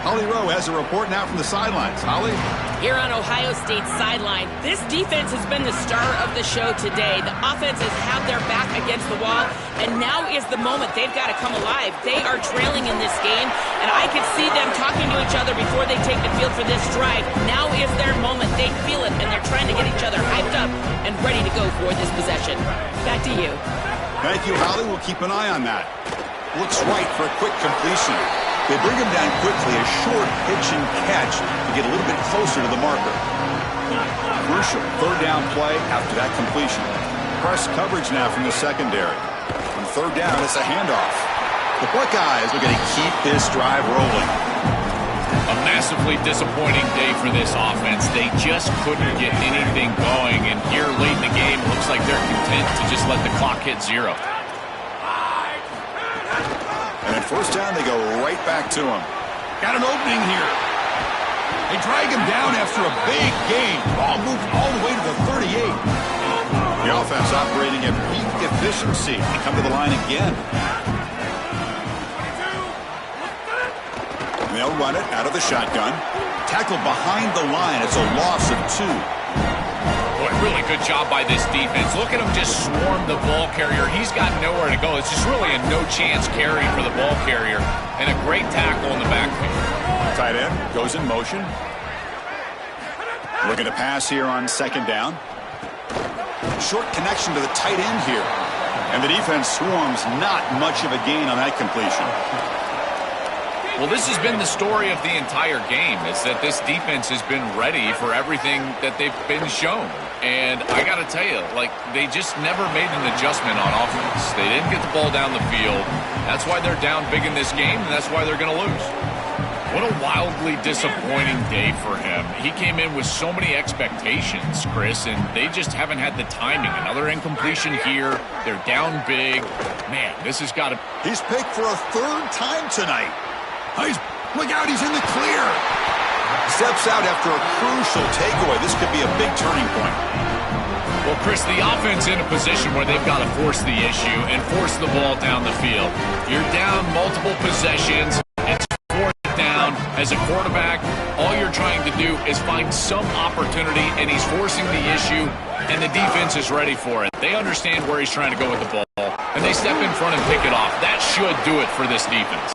A: Holly Rowe has a report now from the sidelines. Holly?
B: Here on Ohio State's sideline, this defense has been the star of the show today. The offense has had their back against the wall, and now is the moment they've got to come alive. They are trailing in this game, and I could see them talking to each other before they take the field for this drive. Now is their moment. They feel it, and they're trying to get each other hyped up and ready to go for this possession. Back to you.
A: Thank you, Holly. We'll keep an eye on that. Looks right for a quick completion. They bring him down quickly, a short pitch and catch to get a little bit closer to the marker. Crucial 3rd down play after that completion. Press coverage now from the secondary. On 3rd down, it's a handoff. The Buckeyes are going to keep this drive rolling.
C: A massively disappointing day for this offense. They just couldn't get anything going, and here late in the game, looks like they're content to just let the clock hit 0.
A: And at 1st down, they go right back to him. Got an opening here. They drag him down after a big gain. Ball moved all the way to the 38. The offense operating at peak efficiency. They come to the line again. And they'll run it out of the shotgun. Tackled behind the line. It's a loss of 2.
C: Boy, really good job by this defense. Look at him just swarm the ball carrier. He's got nowhere to go. It's just really a no-chance carry for the ball carrier. And a great tackle in the backfield.
A: Tight end goes in motion. Looking to pass here on 2nd down. Short connection to the tight end here. And the defense swarms, not much of a gain on that completion.
C: Well, this has been the story of the entire game, is that this defense has been ready for everything that they've been shown. And I got to tell you, like, they just never made an adjustment on offense. They didn't get the ball down the field. That's why they're down big in this game, and that's why they're going to lose. What a wildly disappointing day for him. He came in with so many expectations, Chris, and they just haven't had the timing. Another incompletion here. They're down big. Man, this has got to...
A: He's picked for a 3rd time tonight. Look out, he's in the clear. Steps out after a crucial takeaway. This could be a big turning point.
C: Well, Chris, the offense in a position where they've got to force the issue and force the ball down the field. You're down multiple possessions. It's 4th down. As a quarterback, all you're trying to do is find some opportunity, and he's forcing the issue, and the defense is ready for it. They understand where he's trying to go with the ball, and they step in front and pick it off. That should do it for this defense.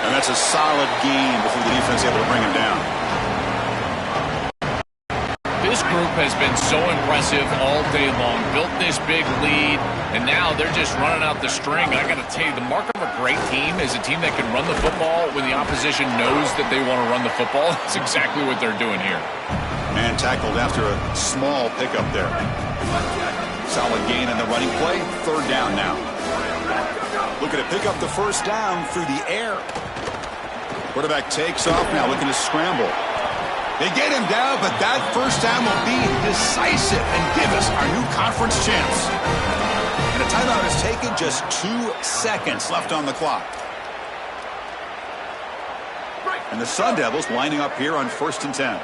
A: And that's a solid game before the defense is able to bring him down.
C: This group has been so impressive all day long, built this big lead, and now they're just running out the string. I got to tell you, the mark of a great team is a team that can run the football when the opposition knows that they want to run the football. That's exactly what they're doing here.
A: Man tackled after a small pickup there. Solid gain in the running play. 3rd down now. Looking to pick up the 1st down through the air. Quarterback takes off now, looking to scramble. They get him down, but that 1st down will be decisive and give us our new conference chance. And a timeout is taken, just 2 seconds left on the clock. And the Sun Devils lining up here on 1st and 10.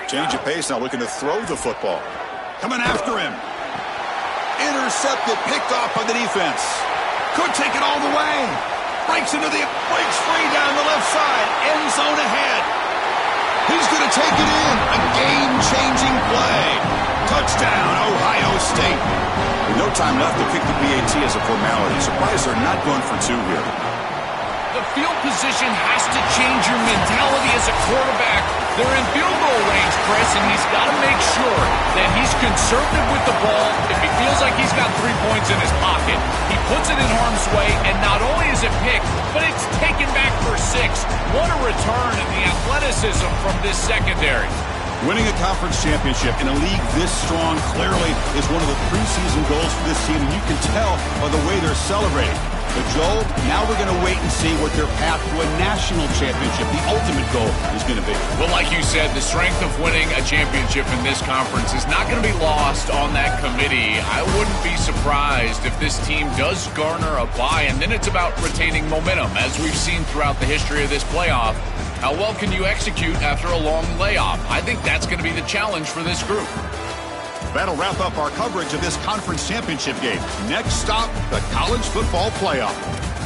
A: Change of pace now, looking to throw the football. Coming after him. Intercepted, picked off by the defense. Could take it all the way. Breaks free down the left side. End zone ahead. He's going to take it in. A game-changing play. Touchdown, Ohio State. With no time left to kick the PAT as a formality. Surprised they're not going for 2 here.
C: The field position has to change your mentality as a quarterback. They're in field goal range. Chris, and he's got to make sure that he's conservative with the ball. If he feels like he's got 3 points in his pocket, he puts it in harm's way, and not only is it picked, but it's taken back for 6. What a return in the athleticism from this secondary.
A: Winning a conference championship in a league this strong clearly is one of the preseason goals for this team, and you can tell by the way they're celebrating. But, Joel, now we're going to wait and see what their path to a national championship, the ultimate goal, is going to be.
C: Well, like you said, the strength of winning a championship in this conference is not going to be lost on that committee. I wouldn't be surprised if this team does garner a bye, and then it's about retaining momentum, as we've seen throughout the history of this playoff. How well can you execute after a long layoff? I think that's going to be the challenge for this group.
A: That'll wrap up our coverage of this conference championship game. Next stop, the college football playoff.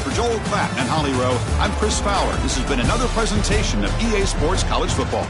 A: For Joel Klatt and Holly Rowe, I'm Chris Fowler. This has been another presentation of EA Sports College Football.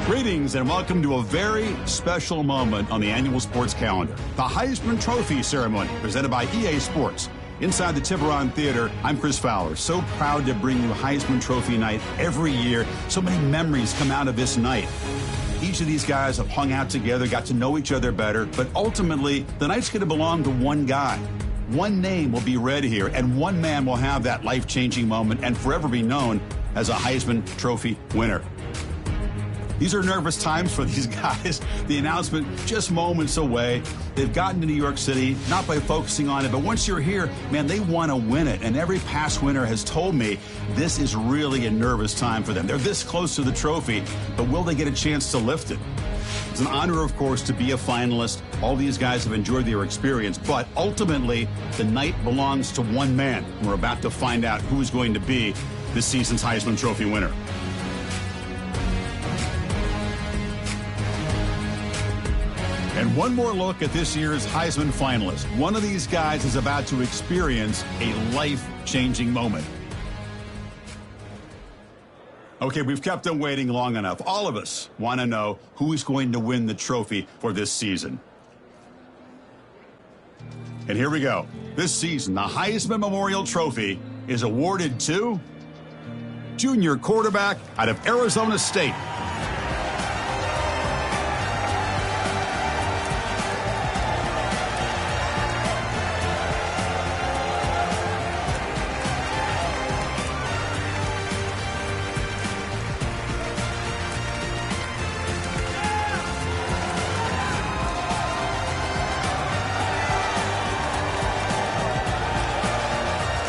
A: Greetings and welcome to a very special moment on the annual sports calendar. The Heisman Trophy ceremony presented by EA Sports. Inside the Tiburon Theater, I'm Chris Fowler. So proud to bring you Heisman Trophy night every year. So many memories come out of this night. Each of these guys have hung out together, got to know each other better, but ultimately, the night's going to belong to one guy. One name will be read here, and one man will have that life-changing moment and forever be known as a Heisman Trophy winner. These are nervous times for these guys. The announcement just moments away. They've gotten to New York City, not by focusing on it, but once you're here, man, they want to win it. And every past winner has told me this is really a nervous time for them. They're this close to the trophy, but will they get a chance to lift it? It's an honor, of course, to be a finalist. All these guys have enjoyed their experience, but ultimately, the night belongs to one man. We're about to find out who is going to be this season's Heisman Trophy winner. And one more look at this year's Heisman finalist. One of these guys is about to experience a life-changing moment. Okay, we've kept them waiting long enough. All of us want to know who is going to win the trophy for this season. And here we go. This season, the Heisman Memorial Trophy is awarded to junior quarterback out of Arizona State.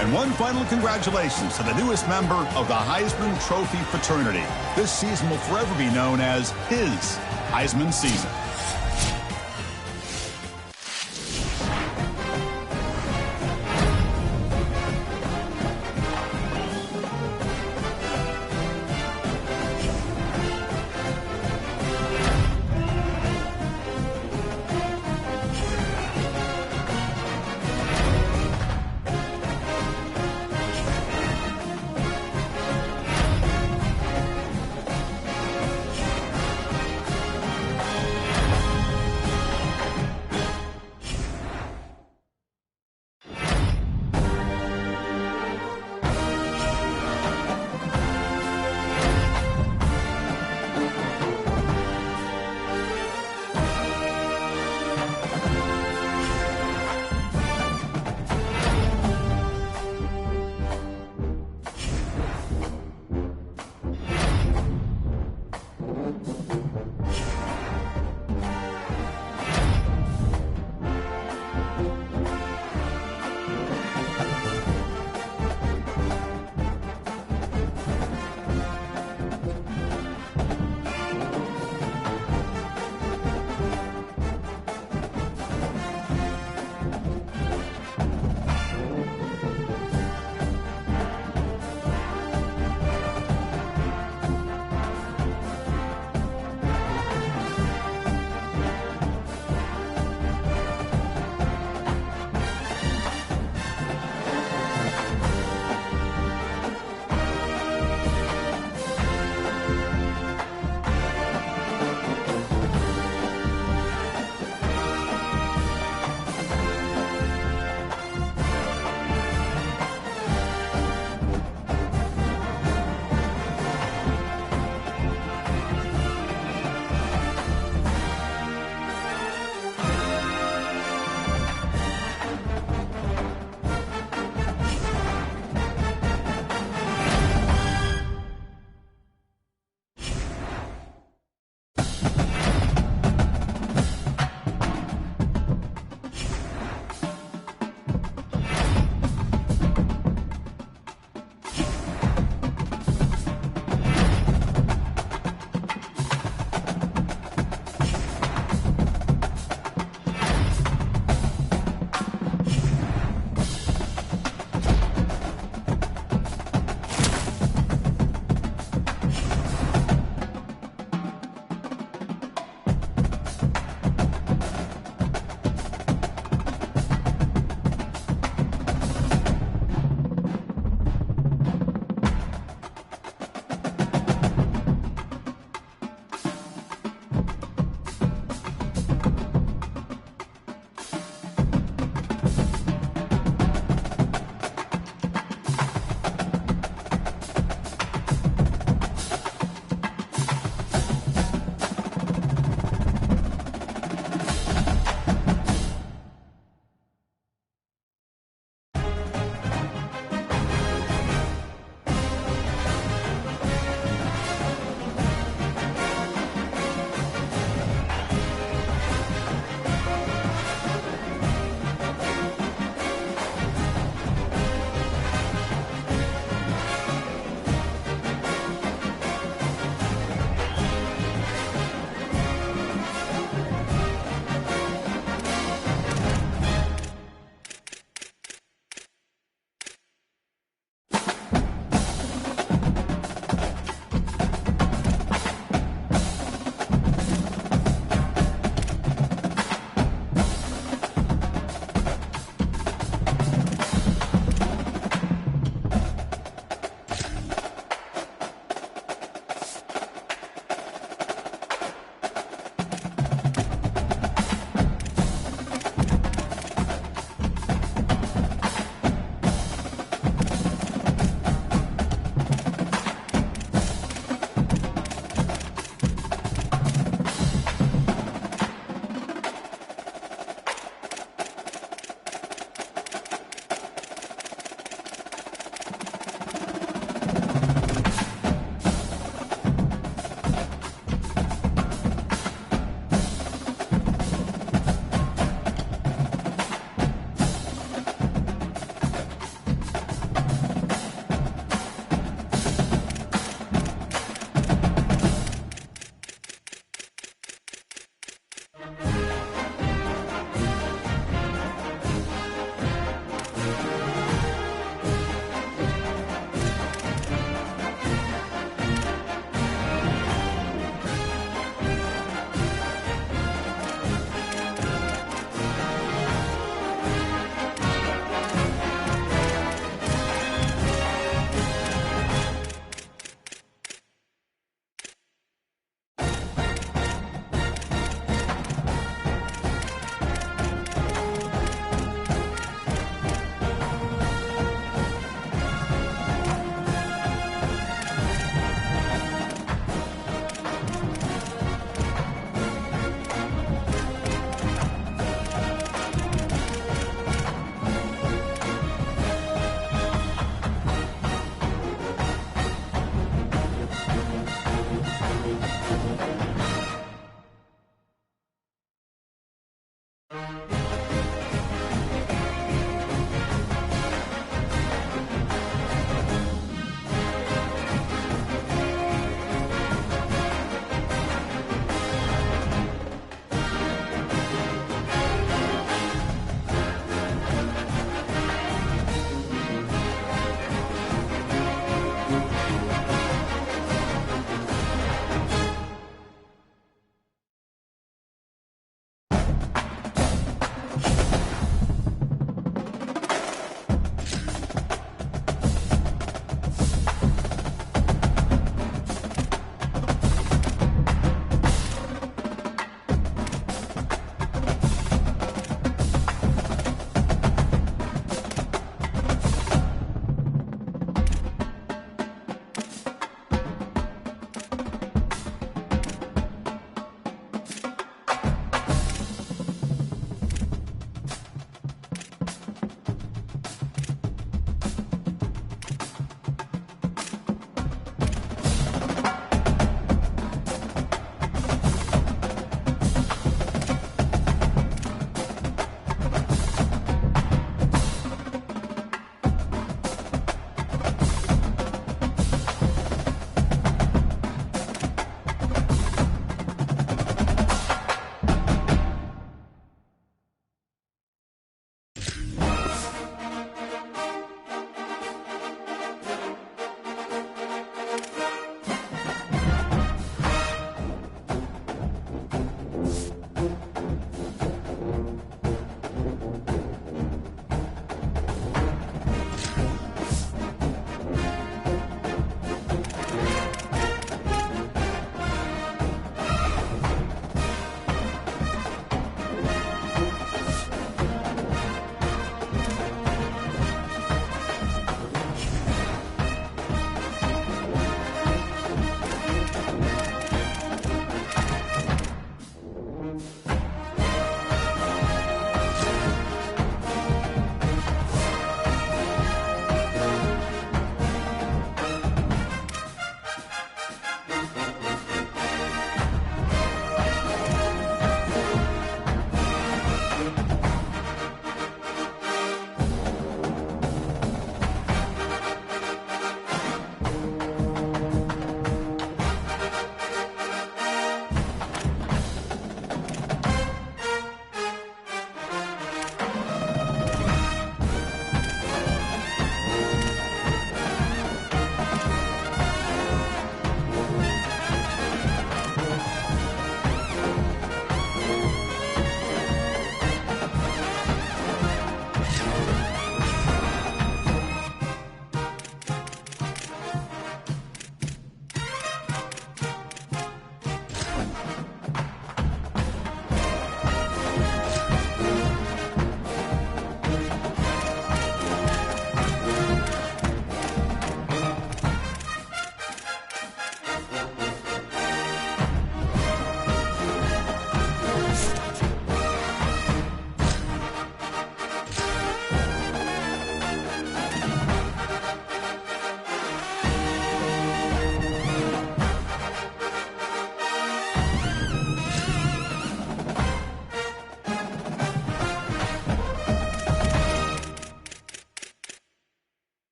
A: And one final congratulations to the newest member of the Heisman Trophy fraternity. This season will forever be known as his Heisman season.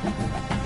C: now.